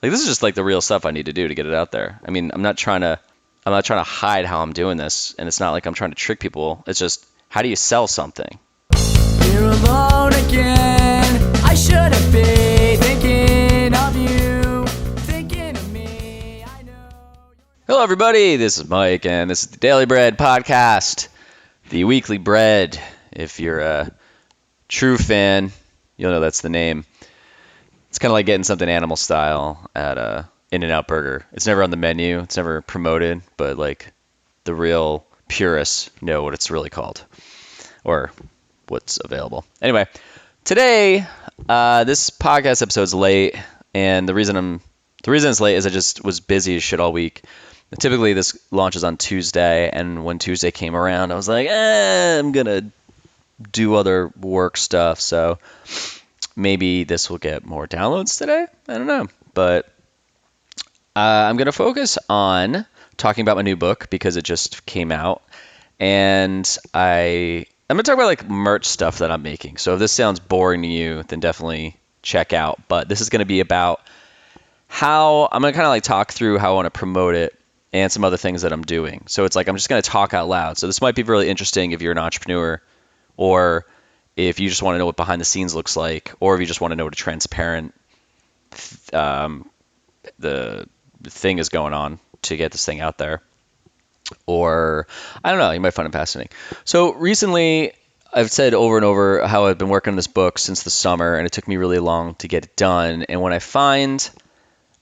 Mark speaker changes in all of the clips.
Speaker 1: Like, this is just like the real stuff I need to do to get it out there. I mean, I'm not trying to hide how I'm doing this, and it's not like I'm trying to trick people. It's just, how do you sell something?
Speaker 2: You're alone again. I shouldn't be thinking of you, thinking of me. I know.
Speaker 1: Hello, everybody. This is Mike, and this is the Daily Bread podcast, the weekly bread. If you're a true fan, you'll know that's the name. It's kind of like getting something animal style at a In-N-Out Burger. It's never on the menu. It's never promoted, but like the real purists know what it's really called or what's available. Anyway, today this podcast episode's late, and the reason it's late is I just was busy as shit all week. Typically this launches on Tuesday, and when Tuesday came around, I was like, I'm gonna do other work stuff, so maybe this will get more downloads today. I don't know, but I'm gonna focus on talking about my new book because it just came out, and I'm gonna talk about like merch stuff that I'm making. So if this sounds boring to you, then definitely check out. But this is gonna be about how I'm gonna kind of like talk through how I want to promote it and some other things that I'm doing. So it's like I'm just gonna talk out loud. So this might be really interesting if you're an entrepreneur, or if you just want to know what behind the scenes looks like, or if you just want to know what a transparent the thing is going on to get this thing out there. Or, I don't know, you might find it fascinating. So recently, I've said over and over how I've been working on this book since the summer, and it took me really long to get it done. And when I find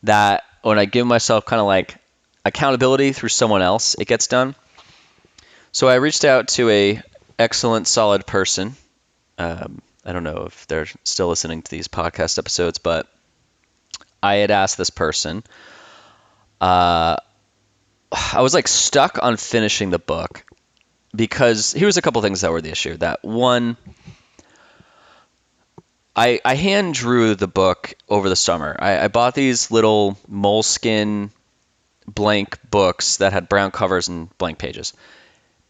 Speaker 1: that when I give myself kind of like accountability through someone else, it gets done. So I reached out to a excellent, solid person. I don't know if they're still listening to these podcast episodes, but I had asked this person. I was like stuck on finishing the book because here was a couple things that were the issue. That one, I hand drew the book over the summer. I bought these little moleskin blank books that had brown covers and blank pages.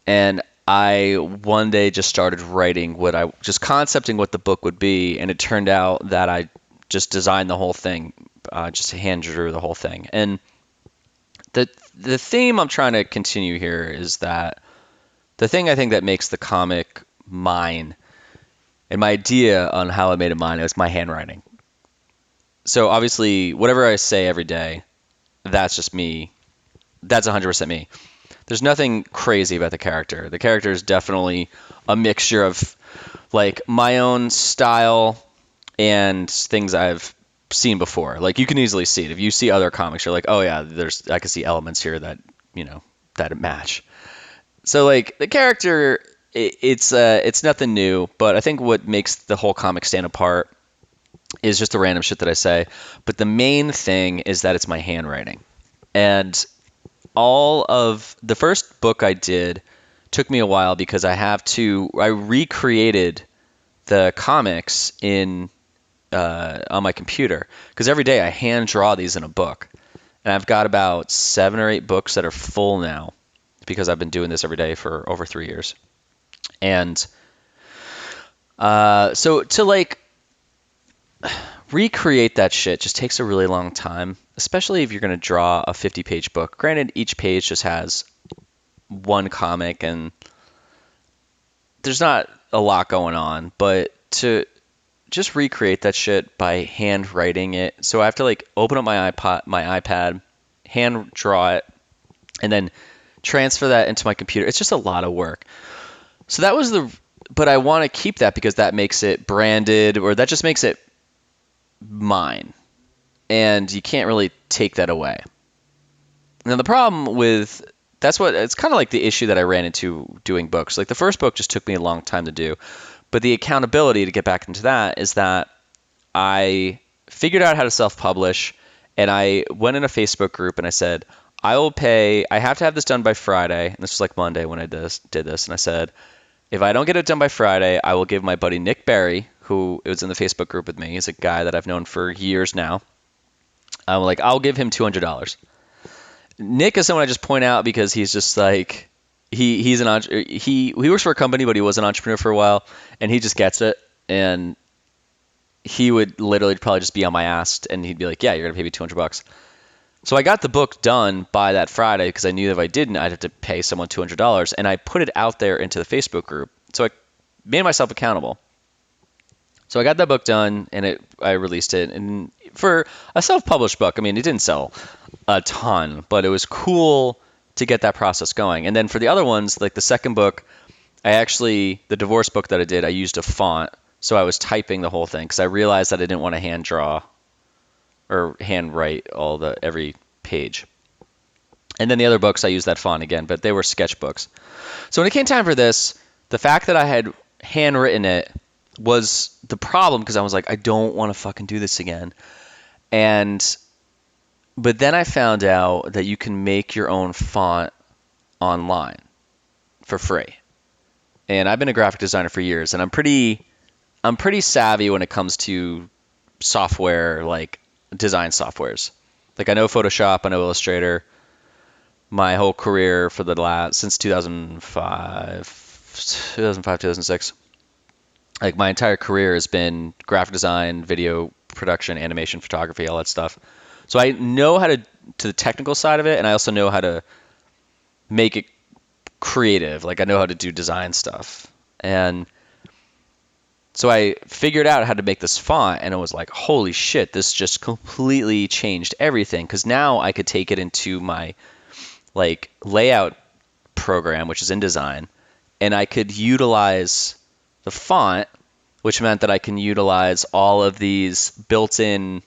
Speaker 1: And I one day just started writing just concepting what the book would be, and it turned out that I just designed the whole thing, just hand drew the whole thing. And the theme I'm trying to continue here is that the thing I think that makes the comic mine, and my idea on how I made it mine, is my handwriting. So obviously, whatever I say every day, that's just me. That's 100% me. There's nothing crazy about the character. The character is definitely a mixture of like my own style and things I've seen before. Like you can easily see it. If you see other comics, you're like, oh yeah, I can see elements here that, that match. So like the character, it's nothing new, but I think what makes the whole comic stand apart is just the random shit that I say. But the main thing is that it's my handwriting. And all of the first book I did took me a while because I recreated the comics on my computer, because every day I hand draw these in a book, and I've got about 7 or 8 books that are full now because I've been doing this every day for over 3 years. And so to like recreate that shit just takes a really long time, especially if you're going to draw a 50-page book. Granted, each page just has one comic and there's not a lot going on, but to just recreate that shit by hand writing it. So I have to like open up my iPad, hand draw it, and then transfer that into my computer. It's just a lot of work. So that was but I want to keep that because that makes it branded, or that just makes it mine, and you can't really take that away. Now the problem it's kind of like the issue that I ran into doing books. Like the first book just took me a long time to do, but the accountability to get back into that is that I figured out how to self-publish, and I went in a Facebook group and I said, I have to have this done by Friday. And this was like Monday when I did this, and I said, if I don't get it done by Friday, I will give my buddy Nick Berry, who was in the Facebook group with me. He's a guy that I've known for years now. I'll give him $200. Nick is someone I just point out because he's just like, he works for a company, but he was an entrepreneur for a while, and he just gets it. And he would literally probably just be on my ass, and he'd be like, "Yeah, you're gonna pay me $200." So I got the book done by that Friday because I knew that if I didn't, I'd have to pay someone $200, and I put it out there into the Facebook group. So I made myself accountable. So I got that book done, and I released it. And for a self-published book, I mean, it didn't sell a ton, but it was cool to get that process going. And then for the other ones, like the second book, the divorce book that I did, I used a font. So I was typing the whole thing because I realized that I didn't want to hand draw or hand write every page. And then the other books, I used that font again, but they were sketchbooks. So when it came time for this, the fact that I had handwritten it was the problem because I was like, I don't want to fucking do this again. But then I found out that you can make your own font online for free. And I've been a graphic designer for years, and I'm pretty savvy when it comes to software, like design softwares. Like I know Photoshop, I know Illustrator. My whole career since 2006, like my entire career has been graphic design, video production, animation, photography, all that stuff. So I know how to the technical side of it, and I also know how to make it creative. Like I know how to do design stuff. And so I figured out how to make this font, and it was like, holy shit, this just completely changed everything. Because now I could take it into my like layout program, which is InDesign, and I could utilize the font, which meant that I can utilize all of these built-in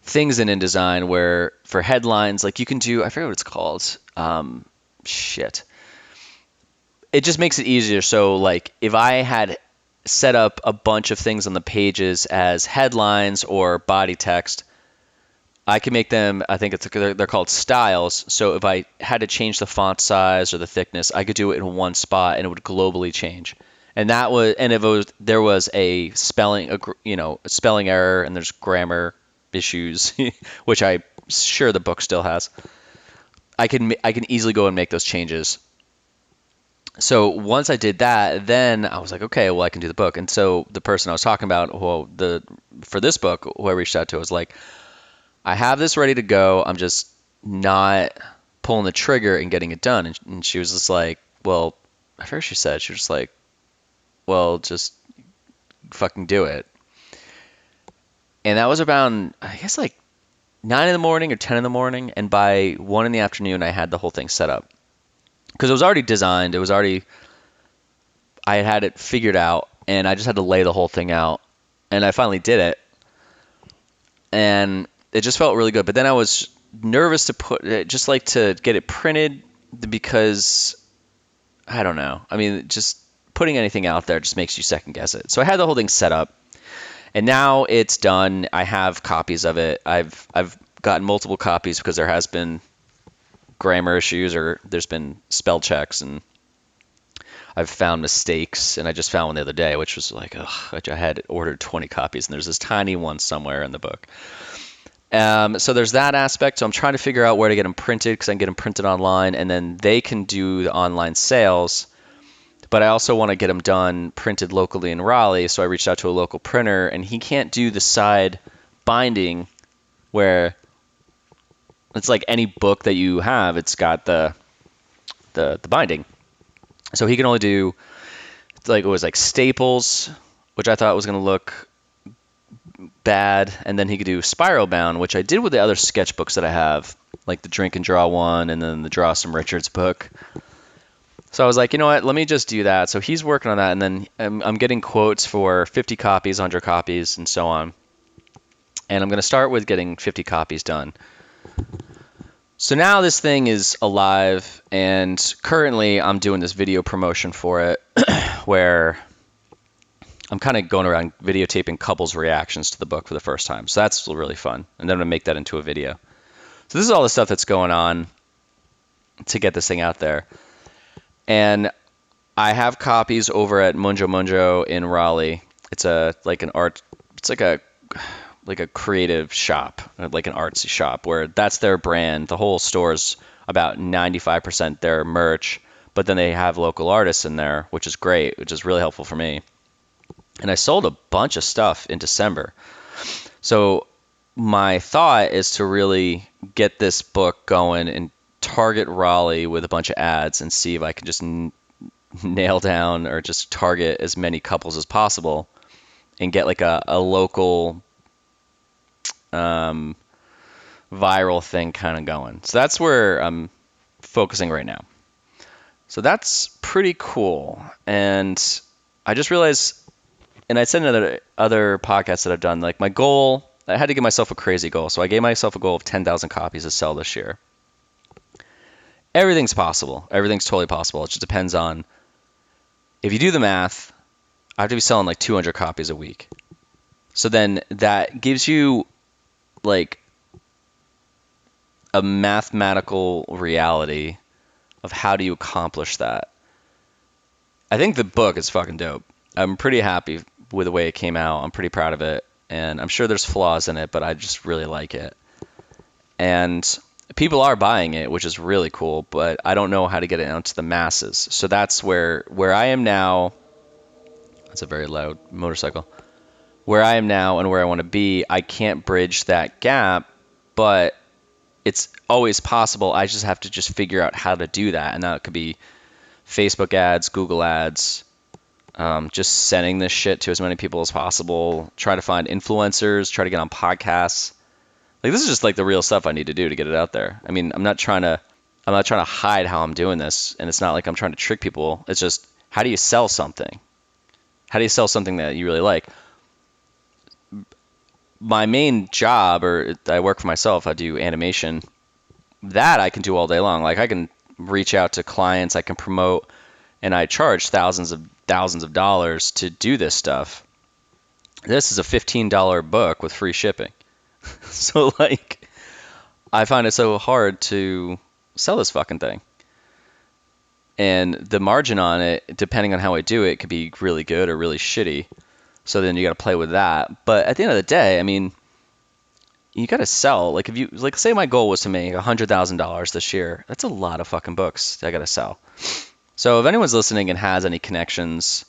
Speaker 1: things in InDesign where for headlines, like you can do, I forget what it's called. It just makes it easier. So like if I had set up a bunch of things on the pages as headlines or body text, I can make them, I think they're called styles. So if I had to change the font size or the thickness, I could do it in one spot and it would globally change. And if there was a spelling error and there's grammar issues, which I'm sure the book still has, I can easily go and make those changes. So once I did that, then I was like, okay, well I can do the book. And so the person I was talking about, for this book, who I reached out to, was like, I have this ready to go. I'm just not pulling the trigger and getting it done. And she was just like, well, at first she was just like, well, just fucking do it. And that was around, I guess, like 9 in the morning or 10 in the morning. And by 1 in the afternoon, I had the whole thing set up. Because it was already designed. I had it figured out. And I just had to lay the whole thing out. And I finally did it. And it just felt really good. But then I was nervous to get it printed because, I don't know. I mean, just putting anything out there just makes you second guess it. So I had the whole thing set up. And now it's done. I have copies of it. I've gotten multiple copies because there has been grammar issues or there's been spell checks, and I've found mistakes. And I just found one the other day, which was like, I had ordered 20 copies, and there's this tiny one somewhere in the book. So there's that aspect. So I'm trying to figure out where to get them printed because I can get them printed online, and then they can do the online sales. But I also want to get them done printed locally in Raleigh. So I reached out to a local printer, and he can't do the side binding where it's like any book that you have, it's got the binding. So he can only do, like, it was like staples, which I thought was going to look bad. And then he could do spiral bound, which I did with the other sketchbooks that I have, like the Drink and Draw one and then the Draw Some Richards book. So I was like, you know what, let me just do that. So he's working on that, and then I'm getting quotes for 50 copies, 100 copies, and so on. And I'm going to start with getting 50 copies done. So now this thing is alive, and currently I'm doing this video promotion for it where I'm kind of going around videotaping couples' reactions to the book for the first time. So that's really fun. And then I'm going to make that into a video. So this is all the stuff that's going on to get this thing out there. And I have copies over at Munjo Munjo in Raleigh. It's like a creative shop, like an artsy shop, where that's their brand. The whole store's about 95% their merch, but then they have local artists in there, which is great, which is really helpful for me. And I sold a bunch of stuff in December. So my thought is to really get this book going and target Raleigh with a bunch of ads and see if I can just nail down or just target as many couples as possible and get like a local viral thing kind of going. So that's where I'm focusing right now. So that's pretty cool. And I just realized, and I said in other podcasts that I've done, like my goal, I had to give myself a crazy goal. So I gave myself a goal of 10,000 copies to sell this year. Everything's possible. Everything's totally possible. It just depends on, if you do the math, I have to be selling like 200 copies a week. So then that gives you like a mathematical reality of how do you accomplish that. I think the book is fucking dope. I'm pretty happy with the way it came out. I'm pretty proud of it. And I'm sure there's flaws in it, but I just really like it. And people are buying it, which is really cool, but I don't know how to get it out to the masses. So that's where I am now. That's a very loud motorcycle. Where I am now and where I want to be, I can't bridge that gap, but it's always possible. I just have to just figure out how to do that. And that could be Facebook ads, Google ads, just sending this shit to as many people as possible, try to find influencers, try to get on podcasts. Like, this is just like the real stuff I need to do to get it out there. I mean, I'm not trying to hide how I'm doing this, and it's not like I'm trying to trick people. It's just, how do you sell something? How do you sell something that you really like? My main job, or I work for myself, I do animation. That I can do all day long. Like, I can reach out to clients, I can promote, and I charge thousands of dollars to do this stuff. This is a $15 book with free shipping. So, like, I find it so hard to sell this fucking thing. And the margin on it, depending on how I do it, could be really good or really shitty. So then you got to play with that. But at the end of the day, I mean, you got to sell. Like, if you, like, say my goal was to make $100,000 this year, that's a lot of fucking books that I got to sell. So if anyone's listening and has any connections,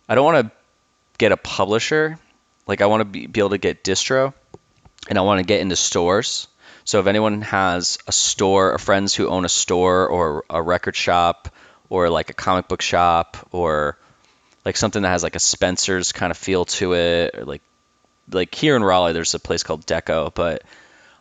Speaker 1: I don't want to get a publisher. Like, I want to be able to get distro, and I want to get into stores. So if anyone has a store, or friends who own a store or a record shop or like a comic book shop or like something that has like a Spencer's kind of feel to it, or like here in Raleigh, there's a place called Deco, but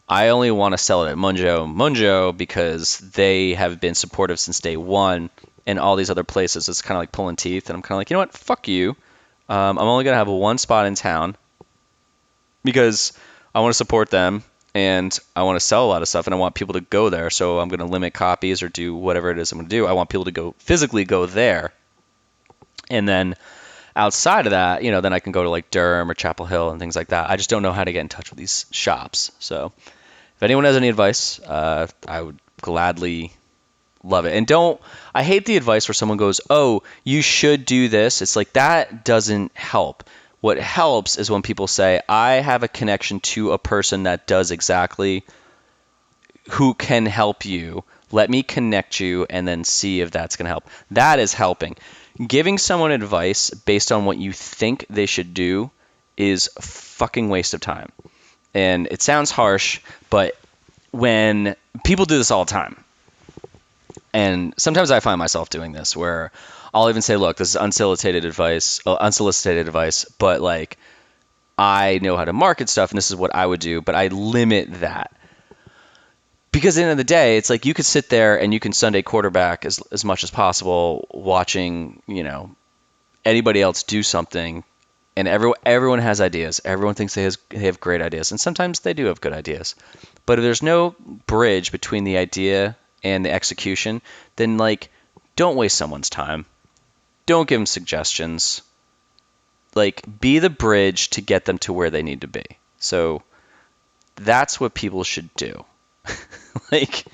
Speaker 1: I only want to sell it at Munjo because they have been supportive since day one, and all these other places, it's kind of like pulling teeth, and I'm kind of like, you know what, fuck you. I'm only going to have one spot in town because I want to support them, and I want to sell a lot of stuff, and I want people to go there, so I'm going to limit copies or do whatever it is I'm going to do. I want people to physically go there. And then outside of that, you know, then I can go to like Durham or Chapel Hill and things like that. I just don't know how to get in touch with these shops. So if anyone has any advice, I would gladly love it. And I hate the advice where someone goes, oh, you should do this. It's like, that doesn't help. What helps is when people say, I have a connection to a person that does exactly, who can help you. Let me connect you and then see if that's going to help. That is helping. Giving someone advice based on what you think they should do is a fucking waste of time. And it sounds harsh, but when people do this all the time, and sometimes I find myself doing this where I'll even say, look, this is unsolicited advice, but like, I know how to market stuff and this is what I would do, but I limit that. Because at the end of the day, it's like you could sit there and you can Sunday quarterback as much as possible watching, you know, anybody else do something, and everyone has ideas. Everyone thinks they have great ideas, and sometimes they do have good ideas. But if there's no bridge between the idea and the execution, then like, don't waste someone's time. Don't give them suggestions. Like, be the bridge to get them to where they need to be. So that's what people should do. Like,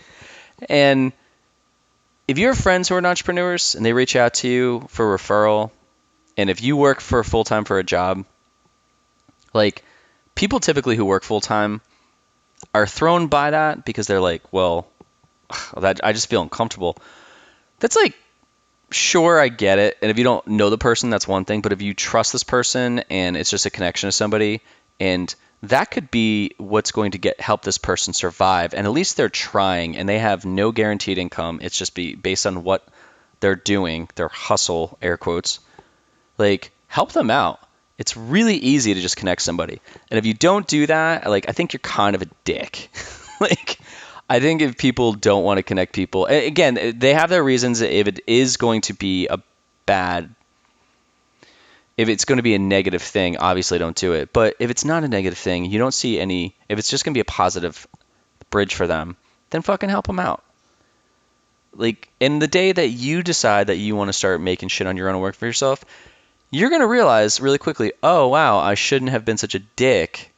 Speaker 1: and if you have friends who are entrepreneurs and they reach out to you for referral, and if you work for full-time for a job, like, people typically who work full-time are thrown by that because they're like, well, that I just feel uncomfortable. That's like sure, I get it. And if you don't know the person, that's one thing. But if you trust this person and it's just a connection to somebody, and that could be what's going to help this person survive. And at least they're trying, and they have no guaranteed income. It's just based on what they're doing, their hustle, air quotes. Like, help them out. It's really easy to just connect somebody. And if you don't do that, like, I think you're kind of a dick. Like, I think if people don't want to connect people, again, they have their reasons. If it is going to be if it's going to be a negative thing, obviously don't do it. But if it's not a negative thing, you don't see if it's just going to be a positive bridge for them, then fucking help them out. Like, in the day that you decide that you want to start making shit on your own and work for yourself, you're going to realize really quickly, oh, wow, I shouldn't have been such a dick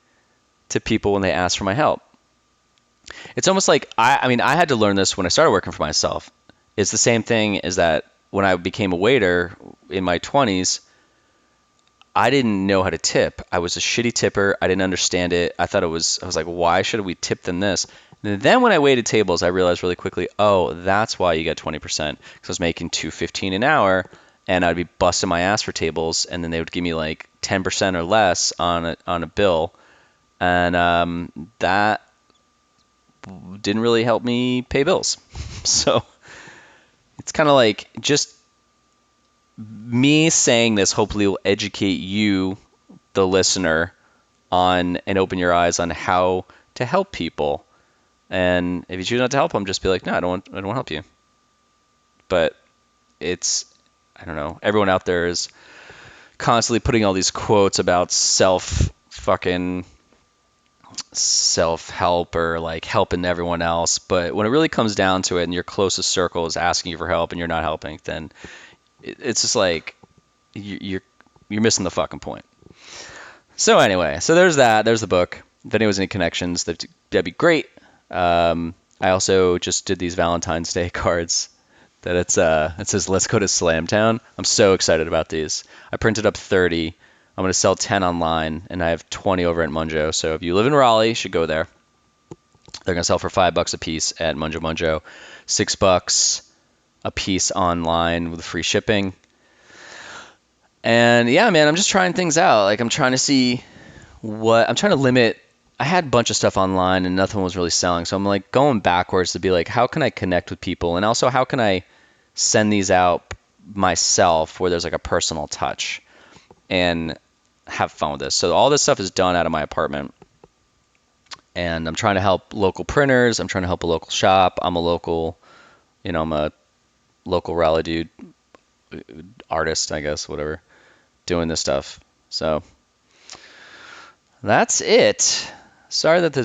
Speaker 1: to people when they ask for my help. It's almost like, I mean, I had to learn this when I started working for myself. It's the same thing as that when I became a waiter in my 20s, I didn't know how to tip. I was a shitty tipper. I didn't understand it. I was like, why should we tip them this? And then when I waited tables, I realized really quickly, oh, that's why you get 20%. Because I was making $2.15 an hour, and I'd be busting my ass for tables, and then they would give me like 10% or less on a bill, and that didn't really help me pay bills. So it's kind of like, just me saying this hopefully will educate you, the listener, on and open your eyes on how to help people. And if you choose not to help them, just be like, no, I don't want to help you. But I don't know. Everyone out there is constantly putting all these quotes about self-help or like helping everyone else. But when it really comes down to it and your closest circle is asking you for help and you're not helping, then it's just like you're missing the fucking point. So anyway, so there's that. There's the book. If anyone has any connections, that'd be great. I also just did these Valentine's Day cards that it says let's go to Slamtown. I'm so excited about these. I printed up 30. I'm going to sell 10 online, and I have 20 over at Munjo. So if you live in Raleigh, you should go there. They're going to sell for $5 a piece at Munjo Munjo, $6 a piece online with free shipping. And yeah, man, I'm just trying things out. Like, I'm trying to limit. I had a bunch of stuff online and nothing was really selling. So I'm like going backwards to be like, how can I connect with people? And also, how can I send these out myself where there's like a personal touch and have fun with this? So all this stuff is done out of my apartment. And I'm trying to help local printers. I'm trying to help a local shop. I'm a local Raleigh dude, artist, I guess, whatever, doing this stuff. So that's it. Sorry that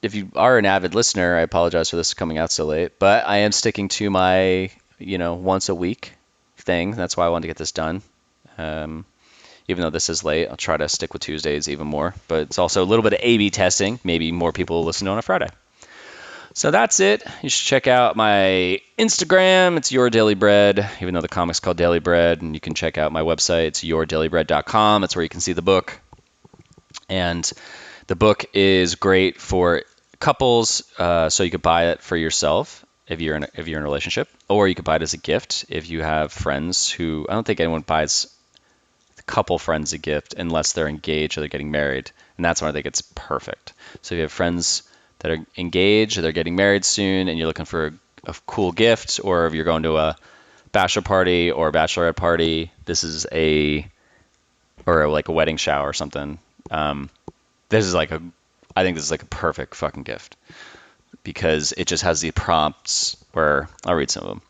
Speaker 1: if you are an avid listener, I apologize for this coming out so late, but I am sticking to my, once a week thing. That's why I wanted to get this done. Even though this is late, I'll try to stick with Tuesdays even more, but it's also a little bit of A/B testing. Maybe more people will listen on a Friday. So that's it. You should check out my Instagram. It's Your Daily Bread, even though the comic's called Daily Bread. And you can check out my website. It's yourdailybread.com. That's where you can see the book. And the book is great for couples, so you could buy it for yourself if you're in a relationship, or you could buy it as a gift if you have friends who. I don't think anyone buys the couple friends a gift unless they're engaged or they're getting married, and that's when I think it's perfect. So if you have friends that are engaged or they're getting married soon and you're looking for a cool gift, or if you're going to a bachelor party or a bachelorette party, or like a wedding shower or something. I think this is like a perfect fucking gift because it just has the prompts where I'll read some of them.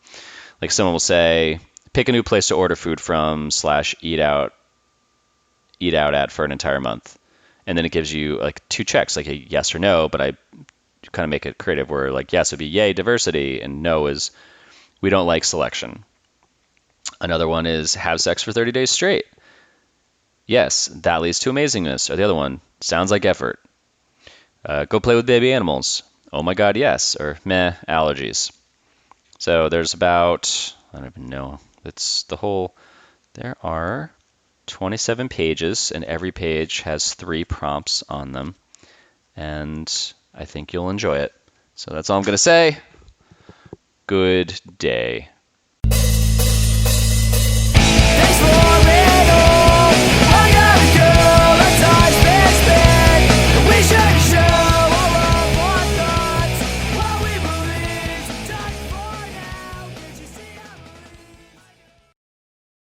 Speaker 1: Like, someone will say, pick a new place to order food from / eat out at for an entire month. And then it gives you like 2 checks, like a yes or no, but I kind of make it creative where like yes would be yay diversity and no is we don't like selection. Another one is have sex for 30 days straight. Yes, that leads to amazingness. Or the other one, sounds like effort. Go play with baby animals. Oh my God, yes. Or meh, allergies. So there's about, I don't even know. There are 27 pages, and every page has 3 prompts on them. And I think you'll enjoy it. So that's all I'm going to say. Good day.